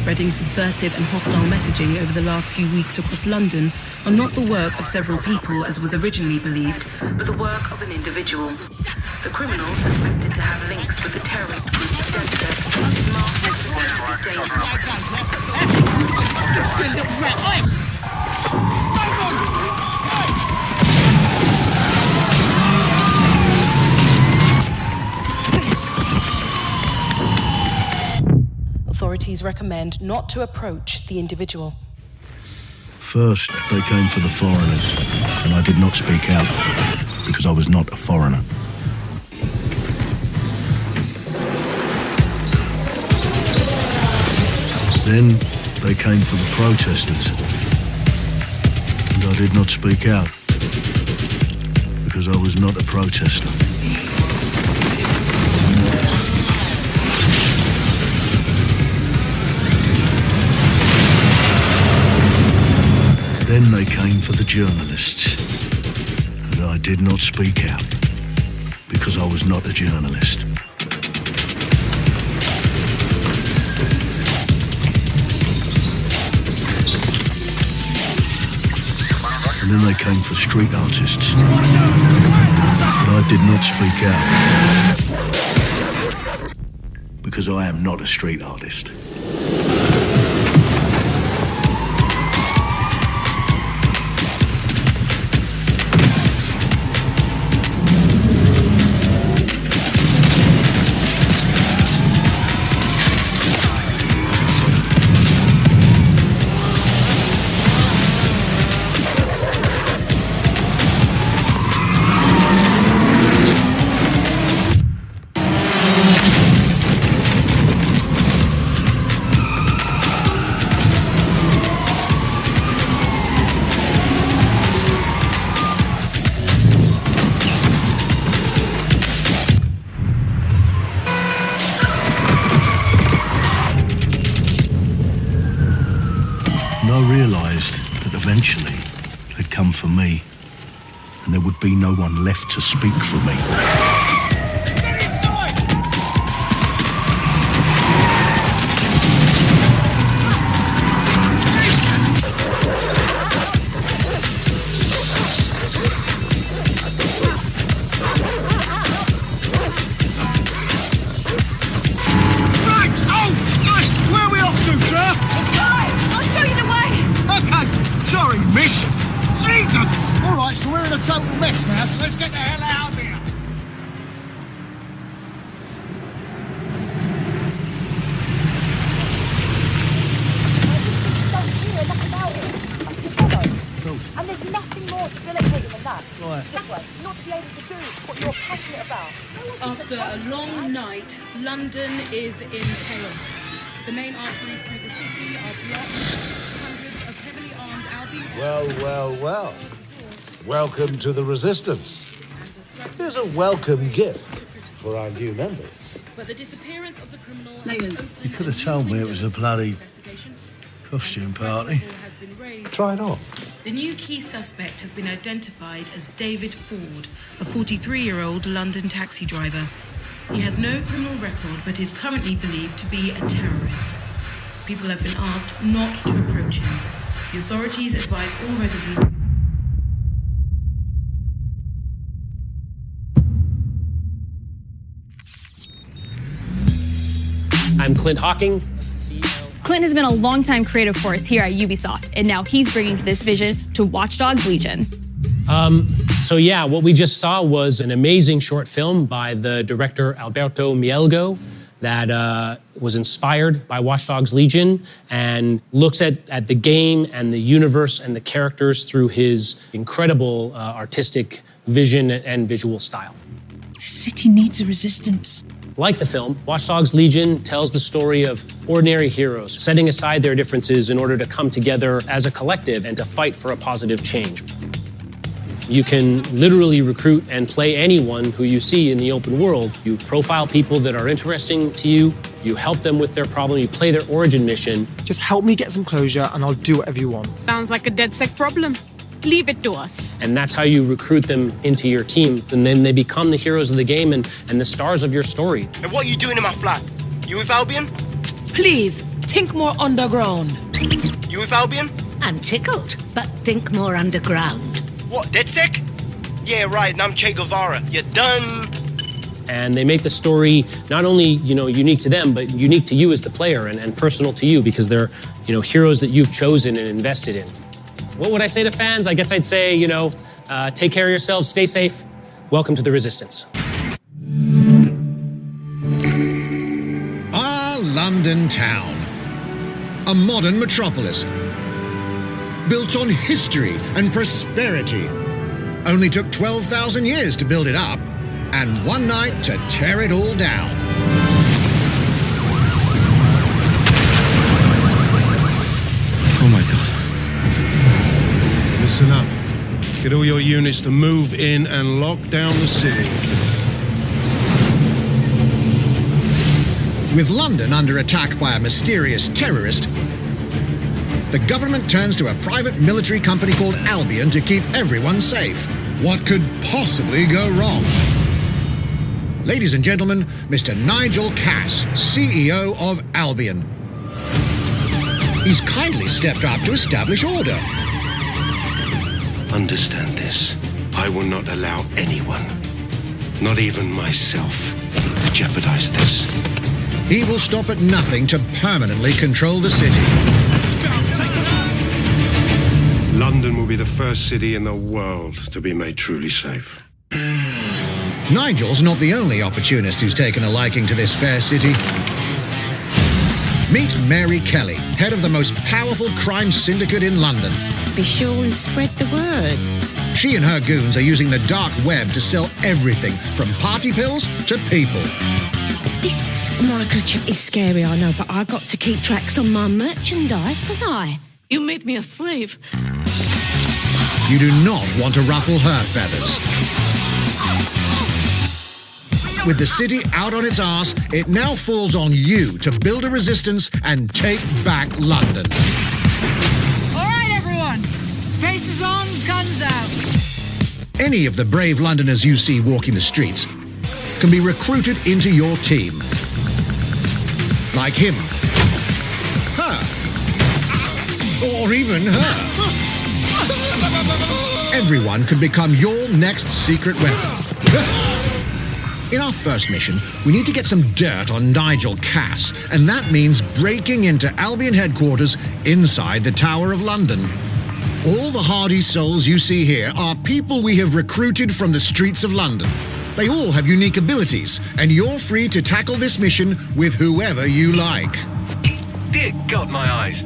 spreading subversive and hostile messaging over the last few weeks across London are not the work of several people, as was originally believed, but the work of an individual. The criminal, suspected to have links with the terrorist group Deadsec, is masked as potentially dangerous. Authorities recommend not to approach the individual. First, they came for the foreigners, and I did not speak out because I was not a foreigner. Then they came for the protesters, and I did not speak out because I was not a protester. Then they came for the journalists, and I did not speak out because I was not a journalist. And then they came for street artists, but I did not speak out because I am not a street artist. I realised that eventually they'd come for me, and there would be no one left to speak for me. After a long night, London is in chaos. The main arteries through the city are blocked. Hundreds of heavily armed Albion... Well. Welcome to the Resistance. Here's a welcome gift for our new members. But the disappearance of the criminal... You could have told me it was a bloody costume party. Try it on. The new key suspect has been identified as David Ford, a 43-year-old London taxi driver. He has no criminal record, but is currently believed to be a terrorist. People have been asked not to approach him. The authorities advise all residents... I'm Clint Hokking. Clint has been a longtime creative force here at Ubisoft, and now he's bringing this vision to Dogs Legion. So yeah, what we just saw was an amazing short film by the director Alberto Mielgo that was inspired by Dogs Legion and looks at the game and the universe and the characters through his incredible artistic vision and visual style. The city needs a resistance. Like the film, Dogs Legion tells the story of ordinary heroes setting aside their differences in order to come together as a collective and to fight for a positive change. You can literally recruit and play anyone who you see in the open world. You profile people that are interesting to you, you help them with their problem, you play their origin mission. Just help me get some closure and I'll do whatever you want. Sounds like a Deadsec problem. Leave it to us. And that's how you recruit them into your team. And then they become the heroes of the game and the stars of your story. And what are you doing in my flat? You with Albion? Please, Think more underground. You with Albion? I'm tickled, but think more underground. What, Deadsec? Yeah, right, and I'm Che Guevara. You're done. And they make the story not only, unique to them, but unique to you as the player and personal to you because they're, heroes that you've chosen and invested in. What would I say to fans? I guess I'd say, take care of yourselves, stay safe. Welcome to the Resistance. Our London town. A modern metropolis. Built on history and prosperity. Only took 12,000 years to build it up, and one night to tear it all down. Oh my God. Listen up. Get all your units to move in and lock down the city. With London under attack by a mysterious terrorist, the government turns to a private military company called Albion to keep everyone safe. What could possibly go wrong? Ladies and gentlemen, Mr. Nigel Cass, CEO of Albion. He's kindly stepped up to establish order. Understand this. I will not allow anyone, not even myself, to jeopardize this. He will stop at nothing to permanently control the city. London will be the first city in the world to be made truly safe. Nigel's not the only opportunist who's taken a liking to this fair city. Meet Mary Kelly, head of the most powerful crime syndicate in London. Be sure and spread the word. She and her goons are using the dark web to sell everything from party pills to people. This microchip is scary, I know, but I got to keep tracks on my merchandise, don't I? You made me a slave. You do not want to ruffle her feathers. With the city out on its arse, it now falls on you to build a resistance and take back London. All right, everyone. Faces on, guns out. Any of the brave Londoners you see walking the streets can be recruited into your team. Like him. Her. Or even her. Everyone could become your next secret weapon. In our first mission, we need to get some dirt on Nigel Cass, and that means breaking into Albion headquarters inside the Tower of London. All the hardy souls you see here are people we have recruited from the streets of London. They all have unique abilities, and you're free to tackle this mission with whoever you like. Dear God, my eyes.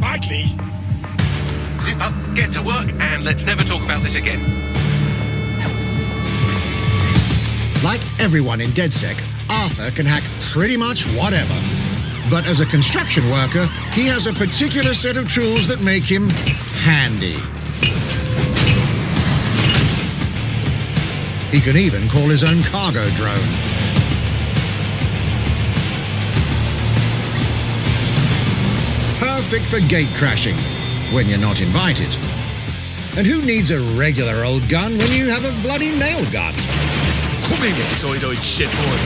Mikey! Zip up, get to work, and let's never talk about this again. Like everyone in Deadsec, Arthur can hack pretty much whatever. But as a construction worker, he has a particular set of tools that make him handy. He can even call his own cargo drone. Perfect for gate crashing, when you're not invited. And who needs a regular old gun when you have a bloody nail gun? Come in, you soidoid shitboy.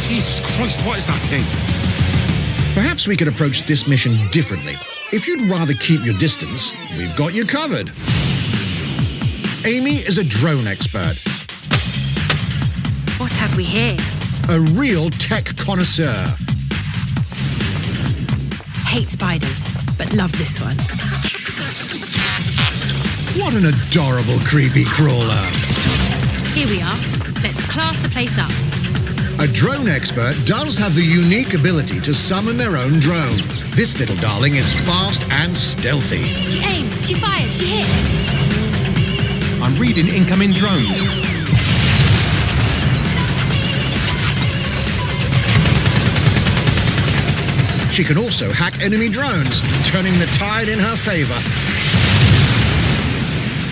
Jesus Christ, what is that thing? Perhaps we could approach this mission differently. If you'd rather keep your distance, we've got you covered. Amy is a drone expert. What have we here? A real tech connoisseur. Hate spiders, but love this one. What an adorable creepy crawler. Here we are. Let's class the place up. A drone expert does have the unique ability to summon their own drone. This little darling is fast and stealthy. She aims, she fires, she hits. I'm reading incoming drones. She can also hack enemy drones, turning the tide in her favor.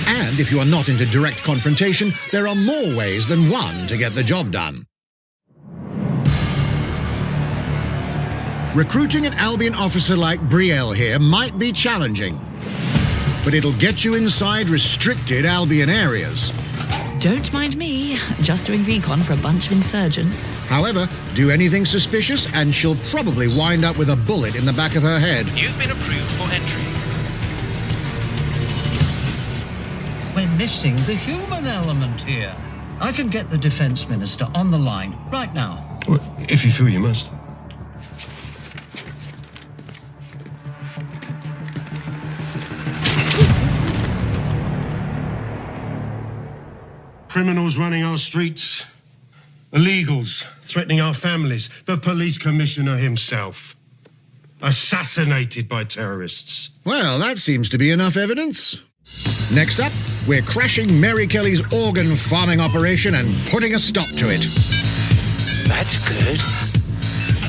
And if you are not into direct confrontation, there are more ways than one to get the job done. Recruiting an Albion officer like Brielle here might be challenging. but it'll get you inside restricted Albion areas. Don't mind me, just doing recon for a bunch of insurgents. However, do anything suspicious and she'll probably wind up with a bullet in the back of her head. You've been approved for entry. We're missing the human element here. I can get the Defence Minister on the line right now. Well, if you feel you must. Criminals running our streets, illegals threatening our families, the police commissioner himself, assassinated by terrorists. Well, that seems to be enough evidence. Next up, we're crashing Mary Kelly's organ farming operation and putting a stop to it. That's good.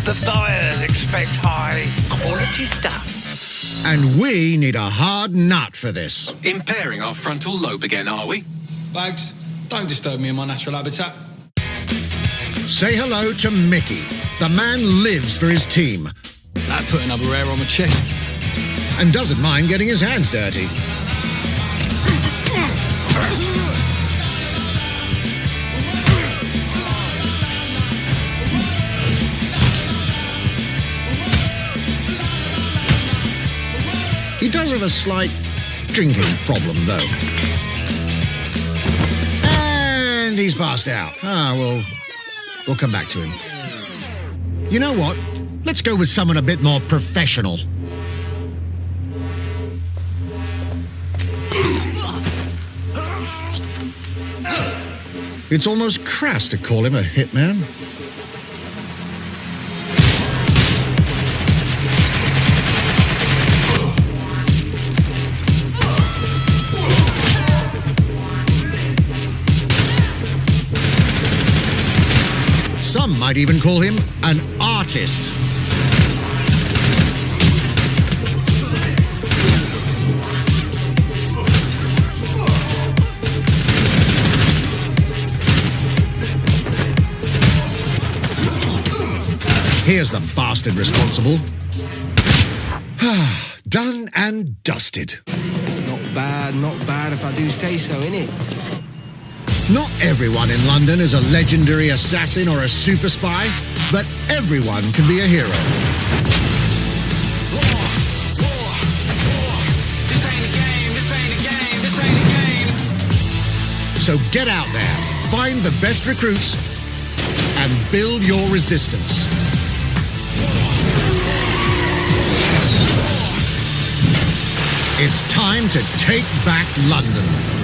The buyers expect high quality stuff. And we need a hard nut for this. Impairing our frontal lobe again, are we? Bags, don't disturb me in my natural habitat. Say hello to Mickey. The man lives for his team. That put another hair on my chest. And doesn't mind getting his hands dirty. He does have a slight drinking problem, though. And he's passed out. We'll come back to him. You know what? Let's go with someone a bit more professional. It's almost crass to call him a hitman. Some might even call him an artist. Here's the bastard responsible. Done and dusted. Not bad if I do say so, innit? Not everyone in London is a legendary assassin or a super spy, but everyone can be a hero. So get out there, find the best recruits, and build your resistance. It's time to take back London.